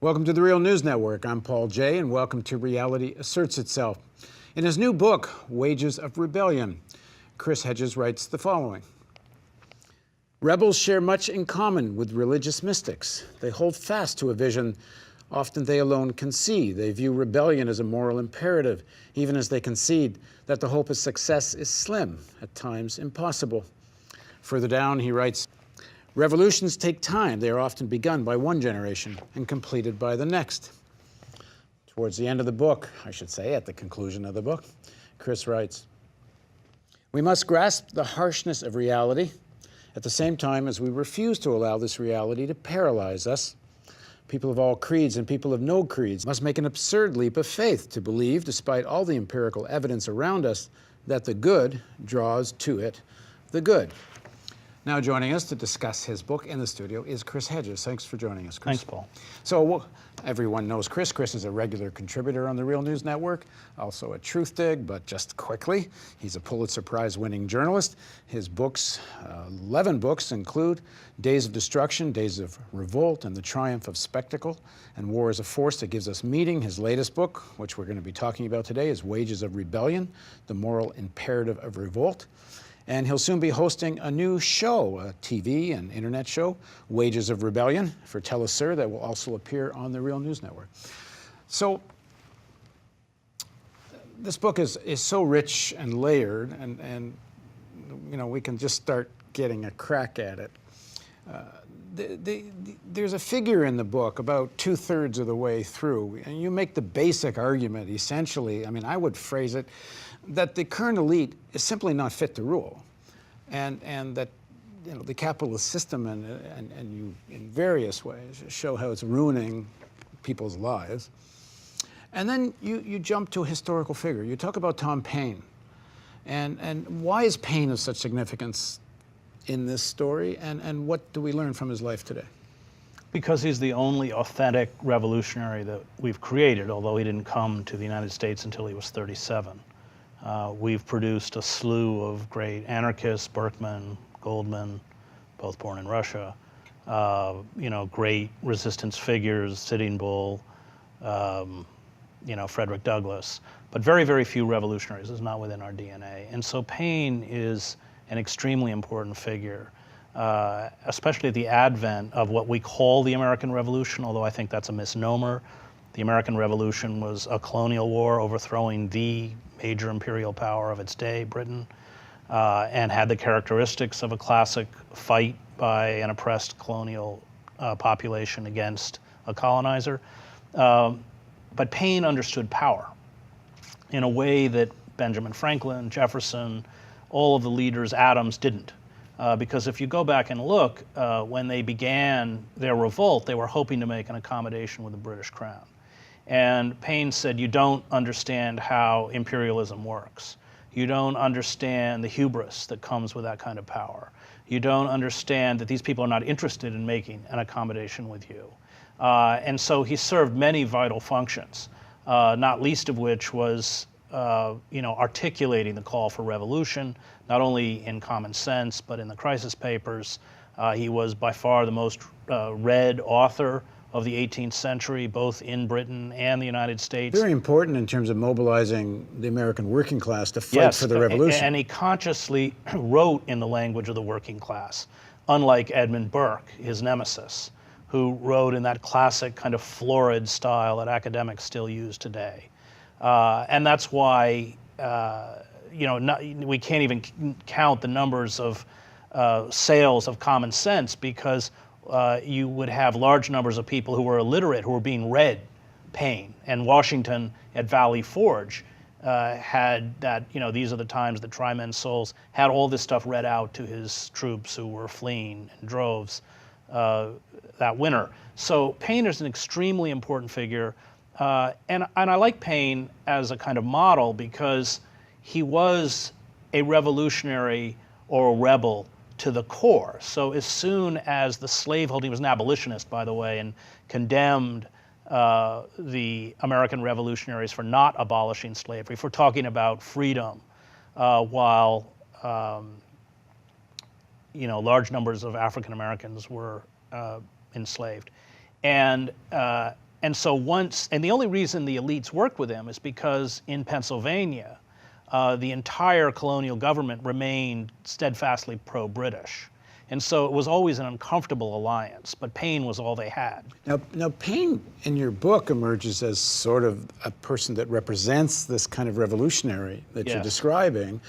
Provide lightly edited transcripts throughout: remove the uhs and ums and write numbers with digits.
Welcome to the Real News Network. I'm Paul Jay, and welcome to Reality Asserts Itself. In his new book, Wages of Rebellion, Chris Hedges writes the following. Rebels share much in common with religious mystics. They hold fast to a vision often they alone can see. They view rebellion as a moral imperative, even as they concede that the hope of success is slim, at times impossible. Further down, he writes, revolutions take time. They are often begun by one generation and completed by the next. Towards the end of the book, I should say, at the conclusion of the book, Chris writes, we must grasp the harshness of reality at the same time as we refuse to allow this reality to paralyze us. People of all creeds and people of no creeds must make an absurd leap of faith to believe, despite all the empirical evidence around us, that the good draws to it the good. Now joining us to discuss his book in the studio is Chris Hedges. Thanks for joining us, Chris. Thanks, Paul. So everyone knows Chris. Chris is a regular contributor on the Real News Network, also at Truthdig, but just quickly, he's a Pulitzer Prize-winning journalist. His books, 11 books, include Days of Destruction, Days of Revolt, and the Triumph of Spectacle, and War is a Force That Gives Us Meaning. His latest book, which we're going to be talking about today, is Wages of Rebellion, The Moral Imperative of Revolt. And he'll soon be hosting a new show, a TV and internet show, Wages of Rebellion, for Telesur, that will also appear on the Real News Network. So this book is so rich and layered, and you know, we can just start getting a crack at it. There's a figure in the book about 2/3 of the way through, and you make the basic argument, essentially, I mean, I would phrase it, that the current elite is simply not fit to rule, and that, you know, the capitalist system and you in various ways show how it's ruining people's lives. And then you jump to a historical figure. You talk about Tom Paine, and why is Paine of such significance in this story, and what do we learn from his life today? Because he's the only authentic revolutionary that we've created, although he didn't come to the United States until he was 37. We've produced a slew of great anarchists, Berkman, Goldman, both born in Russia, you know, great resistance figures, Sitting Bull, you know, Frederick Douglass, but very, very few revolutionaries. It's not within our DNA. And so Paine is an extremely important figure, especially at the advent of what we call the American Revolution, although I think that's a misnomer. The American Revolution was a colonial war overthrowing the major imperial power of its day, Britain, and had the characteristics of a classic fight by an oppressed colonial population against a colonizer. But Paine understood power in a way that Benjamin Franklin, Jefferson, all of the leaders, Adams, didn't. Because if you go back and look, when they began their revolt, they were hoping to make an accommodation with the British Crown. And Paine said, you don't understand how imperialism works. You don't understand the hubris that comes with that kind of power. You don't understand that these people are not interested in making an accommodation with you. And so he served many vital functions, not least of which was you know, articulating the call for revolution, not only in Common Sense, but in the Crisis Papers. He was by far the most read author of the 18th century, both in Britain and the United States. Very important in terms of mobilizing the American working class to fight for the revolution. And he consciously wrote in the language of the working class, unlike Edmund Burke, his nemesis, who wrote in that classic kind of florid style that academics still use today. And that's why, you know, we can't even count the numbers of sales of Common Sense, because you would have large numbers of people who were illiterate who were being read Paine. And Washington at Valley Forge had that, you know, these are the times that try men's souls, had all this stuff read out to his troops who were fleeing in droves that winter. So Paine is an extremely important figure. And I like Paine as a kind of model because he was a revolutionary or a rebel to the core. So as soon as the slaveholding, he was an abolitionist, by the way, and condemned the American revolutionaries for not abolishing slavery, for talking about freedom, while you know, large numbers of African Americans were enslaved. And And so and the only reason the elites worked with him is because in Pennsylvania, the entire colonial government remained steadfastly pro-British. And so it was always an uncomfortable alliance, but Paine was all they had. Now Paine, in your book, emerges as sort of a person that represents this kind of revolutionary that you're describing,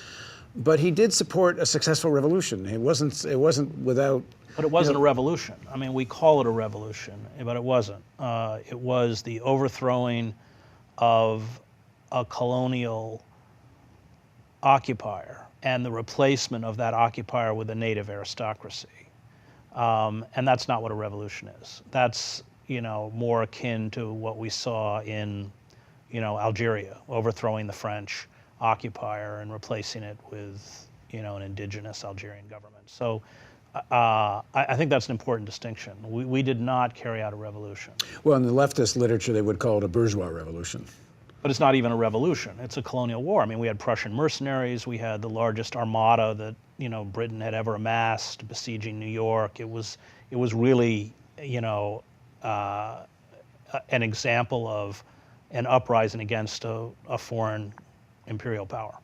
but he did support a successful revolution. It wasn't without. But it wasn't a revolution. I mean, we call it a revolution, but it wasn't. It was the overthrowing of a colonial occupier and the replacement of that occupier with a native aristocracy. And that's not what a revolution is. That's, more akin to what we saw in, Algeria, overthrowing the French occupier and replacing it with, an indigenous Algerian government. So I think that's an important distinction. We did not carry out a revolution. Well, in the leftist literature, they would call it a bourgeois revolution. But it's not even a revolution. It's a colonial war. I mean, we had Prussian mercenaries. We had the largest armada that Britain had ever amassed, besieging New York. It was really an example of an uprising against a foreign imperial power.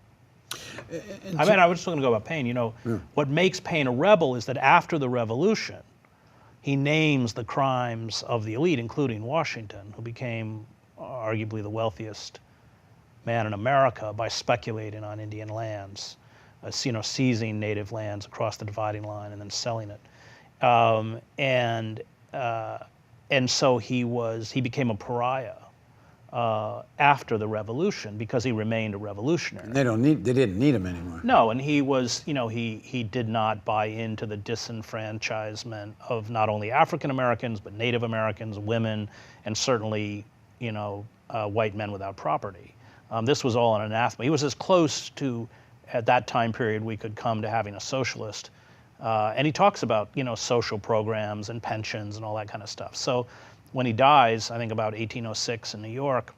I was just going to go about Paine. What makes Paine a rebel is that after the revolution, he names the crimes of the elite, including Washington, who became arguably the wealthiest man in America by speculating on Indian lands, seizing native lands across the dividing line and then selling it. And so he became a pariah after the revolution because he remained a revolutionary. They didn't need him anymore. No, and he was, he did not buy into the disenfranchisement of not only African Americans but Native Americans, women, and certainly white men without property. This was all an anathema. He was as close to, at that time period, we could come to having a socialist. And he talks about, social programs and pensions and all that kind of stuff. So when he dies, I think about 1806 in New York,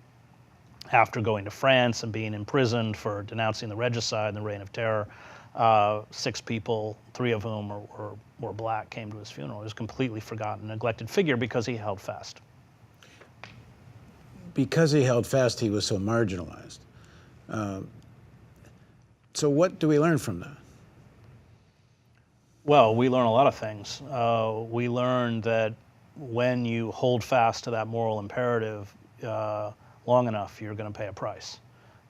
after going to France and being imprisoned for denouncing the regicide and the Reign of Terror, 6 people, 3 of whom were black, came to his funeral. He was a completely forgotten, neglected figure because he held fast. Because he held fast, he was so marginalized. So what do we learn from that? Well, we learn a lot of things. We learn that when you hold fast to that moral imperative long enough, you're going to pay a price.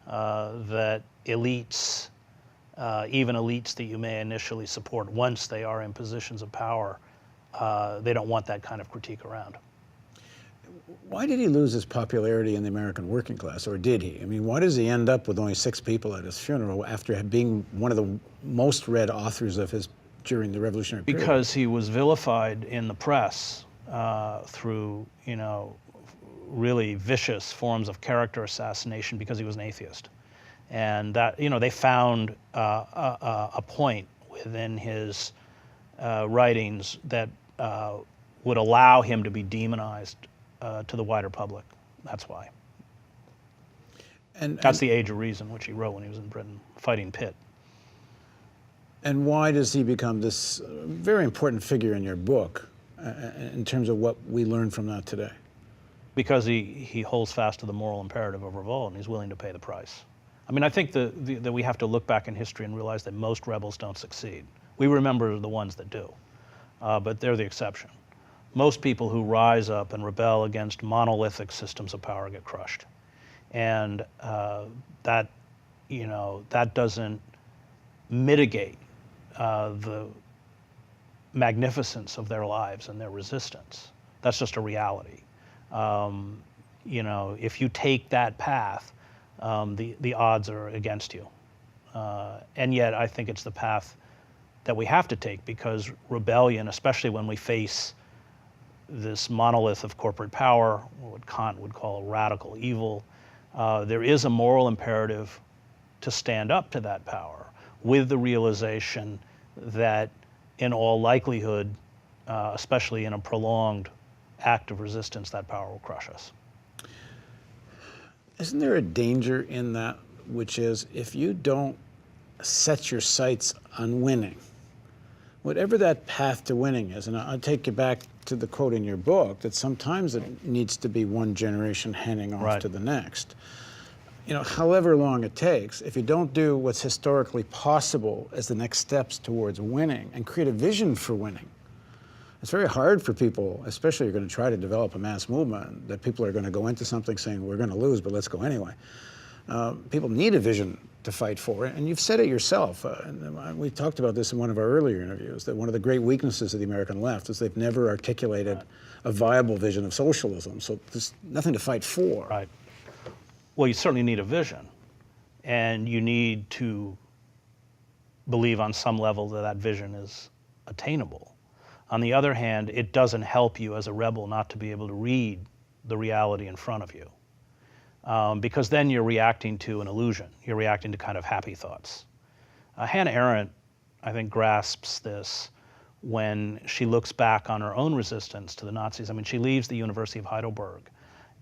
That elites, even elites that you may initially support, once they are in positions of power, they don't want that kind of critique around. Why did he lose his popularity in the American working class, or did he? I mean, why does he end up with only 6 people at his funeral after being one of the most read authors of his during the Revolutionary period? Because he was vilified in the press through, really vicious forms of character assassination because he was an atheist. And that, they found a point within his writings that would allow him to be demonized to the wider public. That's why. That's The Age of Reason, which he wrote when he was in Britain, fighting Pitt. And why does he become this very important figure in your book in terms of what we learn from that today? Because he holds fast to the moral imperative of revolt, and he's willing to pay the price. I mean, I think that we have to look back in history and realize that most rebels don't succeed. We remember the ones that do, but they're the exception. Most people who rise up and rebel against monolithic systems of power get crushed. And that doesn't mitigate the magnificence of their lives and their resistance. That's just a reality. If you take that path, the odds are against you. And yet I think it's the path that we have to take, because rebellion, especially when we face this monolith of corporate power, what Kant would call radical evil, there is a moral imperative to stand up to that power with the realization that in all likelihood, especially in a prolonged act of resistance, that power will crush us. Isn't there a danger in that, which is if you don't set your sights on winning, whatever that path to winning is, and I'll take you back to the quote in your book, that sometimes it needs to be one generation handing off to the next. However long it takes, if you don't do what's historically possible as the next steps towards winning and create a vision for winning, it's very hard for people, especially if you're going to try to develop a mass movement, that people are going to go into something saying, we're going to lose, but let's go anyway. People need a vision to fight for, and you've said it yourself. And we talked about this in one of our earlier interviews, that one of the great weaknesses of the American left is they've never articulated a viable vision of socialism, so there's nothing to fight for. Right. Well, you certainly need a vision, and you need to believe on some level that that vision is attainable. On the other hand, it doesn't help you as a rebel not to be able to read the reality in front of you, because then you're reacting to an illusion. You're reacting to kind of happy thoughts. Hannah Arendt, I think, grasps this when she looks back on her own resistance to the Nazis. I mean, she leaves the University of Heidelberg,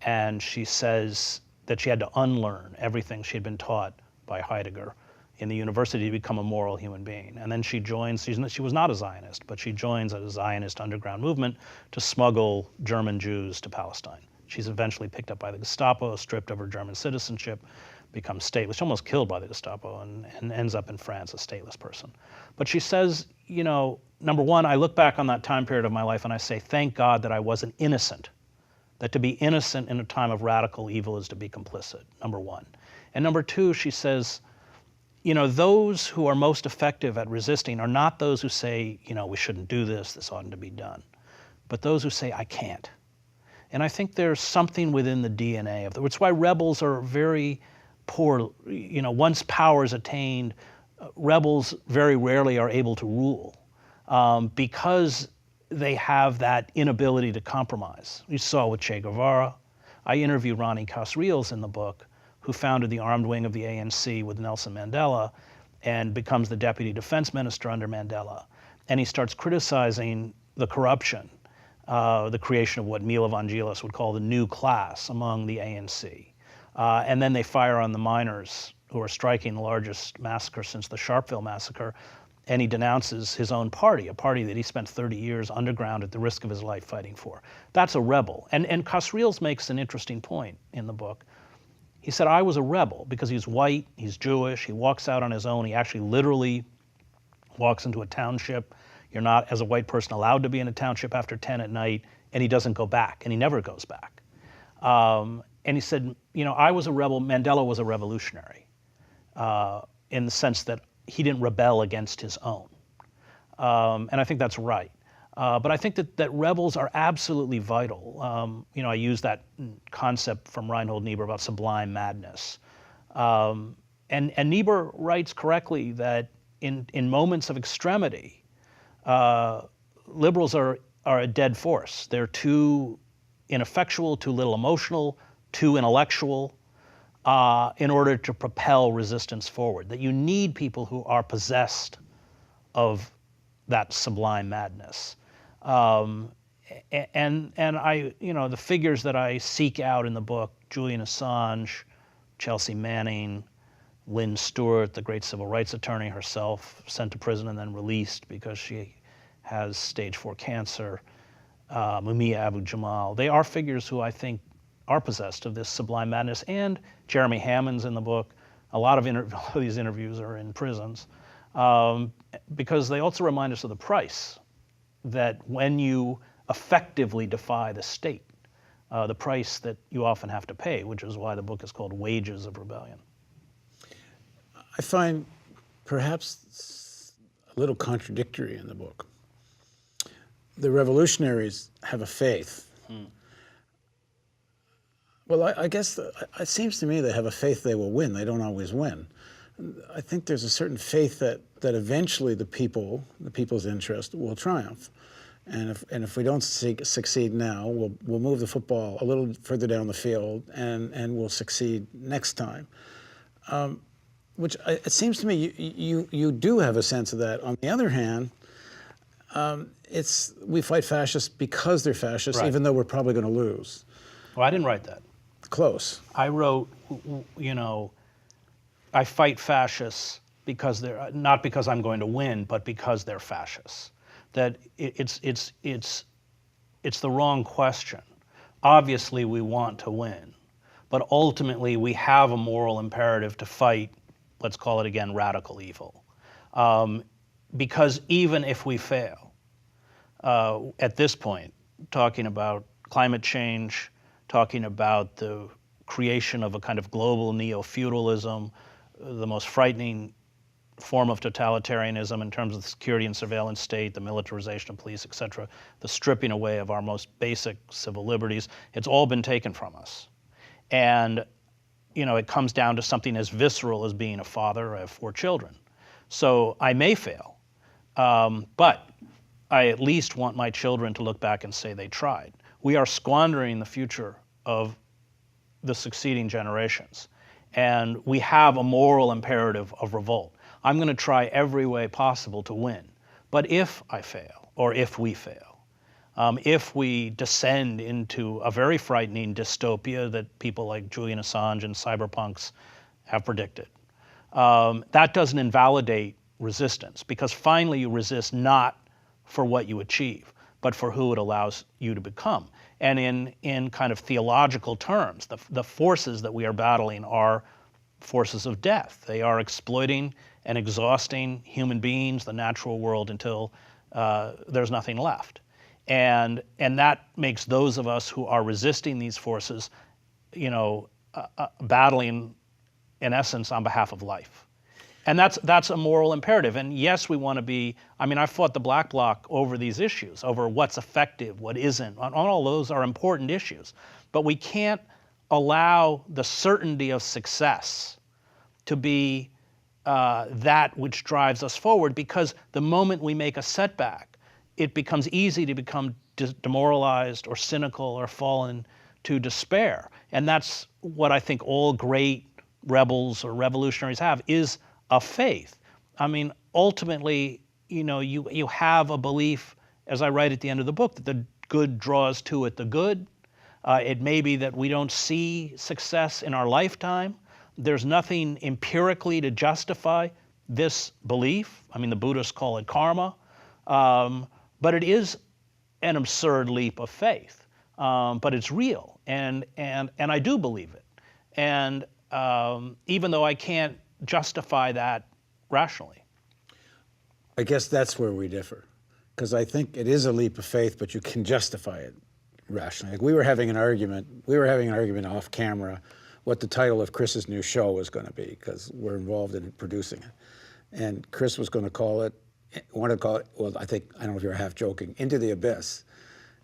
and she says that she had to unlearn everything she had been taught by Heidegger in the university to become a moral human being. And then she joins, she was not a Zionist, but she joins a Zionist underground movement to smuggle German Jews to Palestine. She's eventually picked up by the Gestapo, stripped of her German citizenship, becomes stateless, almost killed by the Gestapo, and ends up in France a stateless person. But she says, number one, I look back on that time period of my life and I say, thank God that I wasn't innocent. That to be innocent in a time of radical evil is to be complicit, number one. And number two, she says, those who are most effective at resisting are not those who say, we shouldn't do this, this oughtn't to be done, but those who say, I can't. And I think there's something within the DNA of it. It's why rebels are very poor. Once power is attained, rebels very rarely are able to rule because they have that inability to compromise. You saw with Che Guevara. I interview Ronnie Casriles in the book, who founded the armed wing of the ANC with Nelson Mandela and becomes the deputy defense minister under Mandela. And he starts criticizing the corruption, the creation of what Milo Vangelis would call the new class among the ANC. And then they fire on the miners who are striking the largest massacre since the Sharpeville massacre. And he denounces his own party, a party that he spent 30 years underground at the risk of his life fighting for. That's a rebel. And Casriles makes an interesting point in the book. He said, I was a rebel because he's white, he's Jewish, he walks out on his own, he actually literally walks into a township. You're not, as a white person, allowed to be in a township after 10 at night, and he doesn't go back, and he never goes back. And he said, I was a rebel, Mandela was a revolutionary, in the sense that he didn't rebel against his own. And I think that's right. But I think that rebels are absolutely vital. I use that concept from Reinhold Niebuhr about sublime madness. And Niebuhr writes correctly that in moments of extremity, liberals are a dead force. They're too ineffectual, too little emotional, too intellectual in order to propel resistance forward. That you need people who are possessed of that sublime madness. And I, the figures that I seek out in the book, Julian Assange, Chelsea Manning, Lynn Stewart, the great civil rights attorney herself, sent to prison and then released because she has stage 4 cancer, Mumia Abu-Jamal. They are figures who I think are possessed of this sublime madness. And Jeremy Hammond's in the book. A lot of these interviews are in prisons because they also remind us of the price that when you effectively defy the state, the price that you often have to pay, which is why the book is called Wages of Rebellion. I find perhaps a little contradictory in the book. The revolutionaries have a faith. Well, I guess it seems to me they have a faith they will win. They don't always win. I think there's a certain faith that eventually the people's interest will triumph. And if we don't succeed now, we'll move the football a little further down the field and we'll succeed next time. Which it seems to me you do have a sense of that. On the other hand, we fight fascists because they're fascists, right, even though we're probably going to lose. Well, I didn't write that. Close. I wrote, I fight fascists because not because I'm going to win, but because they're fascists. that it's the wrong question. Obviously, we want to win, but ultimately we have a moral imperative to fight, let's call it again, radical evil. Because even if we fail, at this point, talking about climate change, talking about the creation of a kind of global neo-feudalism, the most frightening form of totalitarianism in terms of the security and surveillance state, the militarization of police, et cetera, the stripping away of our most basic civil liberties, it's all been taken from us. And it comes down to something as visceral as being a father. I have 4 children. So I may fail, but I at least want my children to look back and say they tried. We are squandering the future of the succeeding generations. And we have a moral imperative of revolt. I'm going to try every way possible to win. But if I fail, or if we fail, if we descend into a very frightening dystopia that people like Julian Assange and cyberpunks have predicted, that doesn't invalidate resistance, because finally you resist not for what you achieve, but for who it allows you to become. And in kind of theological terms, the forces that we are battling are forces of death. They are exploiting and exhausting human beings, the natural world, until there's nothing left. And that makes those of us who are resisting these forces, battling, in essence, on behalf of life. And that's a moral imperative. And yes, we want to be, I fought the Black Bloc over these issues, over what's effective, what isn't. All those are important issues. But we can't allow the certainty of success to be that which drives us forward, because the moment we make a setback, it becomes easy to become demoralized or cynical or fall into despair. And that's what I think all great rebels or revolutionaries have, is a faith. Ultimately, you have a belief, as I write at the end of the book, that the good draws to it the good. It may be that we don't see success in our lifetime. There's nothing empirically to justify this belief. The Buddhists call it karma. But it is an absurd leap of faith. But it's real, and I do believe it. And even though I can't justify that rationally. I guess that's where we differ, because I think it is a leap of faith, but you can justify it rationally. Like we were having an argument off camera what the title of Chris's new show was going to be, because we're involved in producing it. And Chris was going to wanted to call it, well, I don't know if you're half joking, Into the Abyss.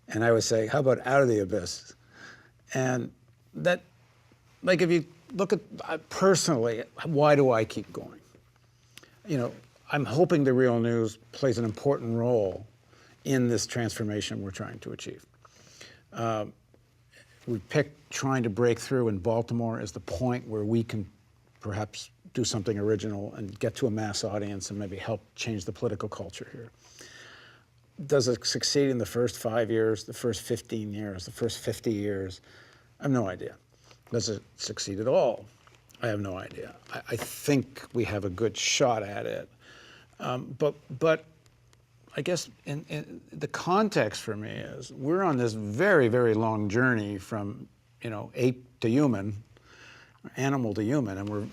And I would say, how about Out of the Abyss? And that, like, if you look at, personally, why do I keep going? I'm hoping the Real News plays an important role in this transformation we're trying to achieve. We picked trying to break through in Baltimore as the point where we can perhaps do something original and get to a mass audience and maybe help change the political culture here. Does it succeed in the first 5 years, the first 15 years, the first 50 years? I have no idea. Does it succeed at all? I have no idea. I think we have a good shot at it. But I guess in the context for me is we're on this very, very long journey from, ape to human, animal to human, and we're,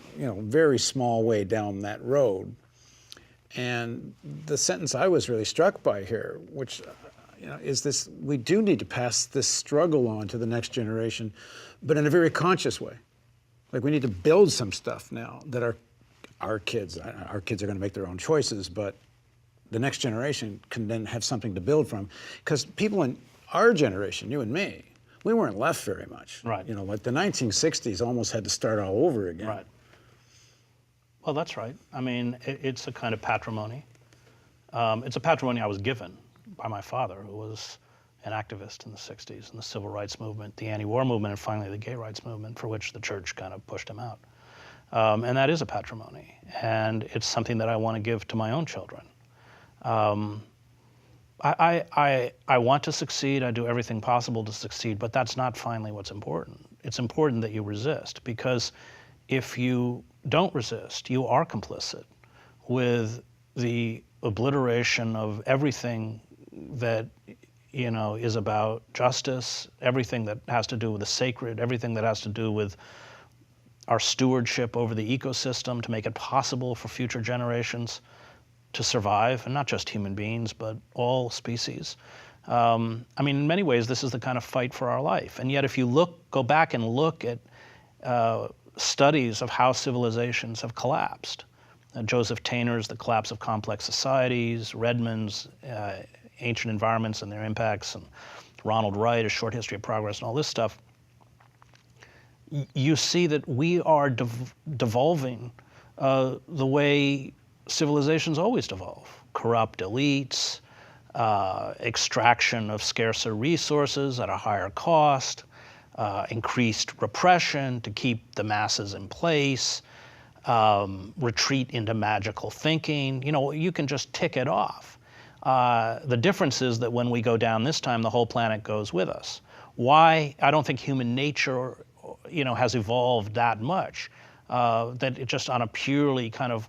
very small way down that road. And the sentence I was really struck by here, which, is this: we do need to pass this struggle on to the next generation, but in a very conscious way. Like, we need to build some stuff now that our kids are going to make their own choices, but the next generation can then have something to build from. Because people in our generation, you and me, we weren't left very much. Right. Like the 1960s almost had to start all over again. Right. Well, that's right. It's a kind of patrimony. It's a patrimony I was given by my father, who was an activist in the 60s in the civil rights movement, the anti-war movement, and finally the gay rights movement, for which the church kind of pushed him out. And that is a patrimony. And it's something that I want to give to my own children. I want to succeed. I do everything possible to succeed, but that's not finally what's important. It's important that you resist, because if you don't resist, you are complicit with the obliteration of everything that is about justice, everything that has to do with the sacred, everything that has to do with our stewardship over the ecosystem to make it possible for future generations to survive, and not just human beings, but all species. I mean, in many ways, this is the kind of fight for our life. And yet, if you go back and look at studies of how civilizations have collapsed, Joseph Tainer's The Collapse of Complex Societies, Redmond's Ancient Environments and Their Impacts, and Ronald Wright, A Short History of Progress, and all this stuff, you see that we are devolving the way civilizations always devolve. Corrupt elites, extraction of scarcer resources at a higher cost, increased repression to keep the masses in place, retreat into magical thinking. You can just tick it off. The difference is that when we go down this time, the whole planet goes with us. Why? I don't think human nature has evolved that much, that it just on a purely kind of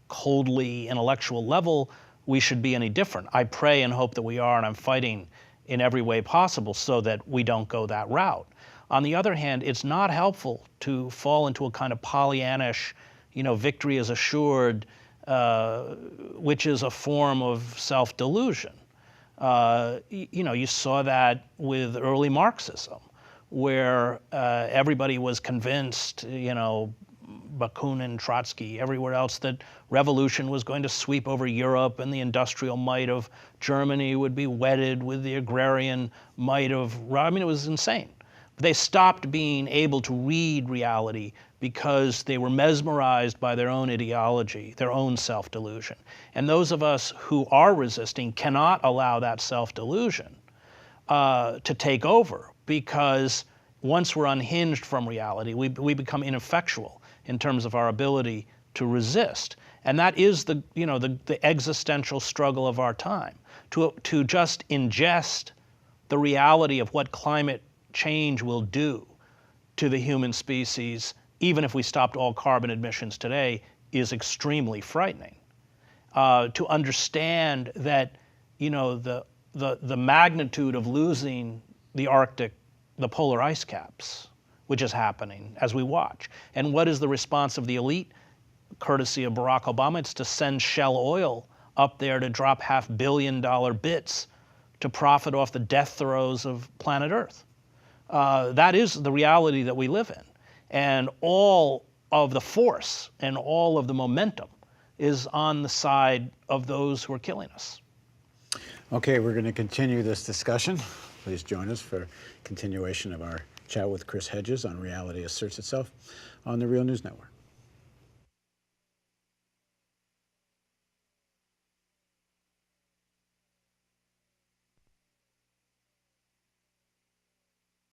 coldly intellectual level, we should be any different. I pray and hope that we are, and I'm fighting in every way possible so that we don't go that route. On the other hand, it's not helpful to fall into a kind of Pollyannish, victory is assured, which is a form of self-delusion. You saw that with early Marxism, where everybody was convinced, Bakunin, Trotsky, everywhere else, that revolution was going to sweep over Europe and the industrial might of Germany would be wedded with the agrarian might of, it was insane. They stopped being able to read reality because they were mesmerized by their own ideology, their own self-delusion. And those of us who are resisting cannot allow that self-delusion to take over, because once we're unhinged from reality, we become ineffectual in terms of our ability to resist. And that is the existential struggle of our time, to just ingest the reality of what climate change will do to the human species, even if we stopped all carbon emissions today, is extremely frightening. To understand that, the magnitude of losing the Arctic, the polar ice caps, which is happening as we watch. And what is the response of the elite, courtesy of Barack Obama? It's to send Shell Oil up there to drop $500 million bits to profit off the death throes of planet Earth. That is the reality that we live in. And all of the force and all of the momentum is on the side of those who are killing us. Okay, we're going to continue this discussion. Please join us for continuation of our chat with Chris Hedges on Reality Asserts Itself on the Real News Network.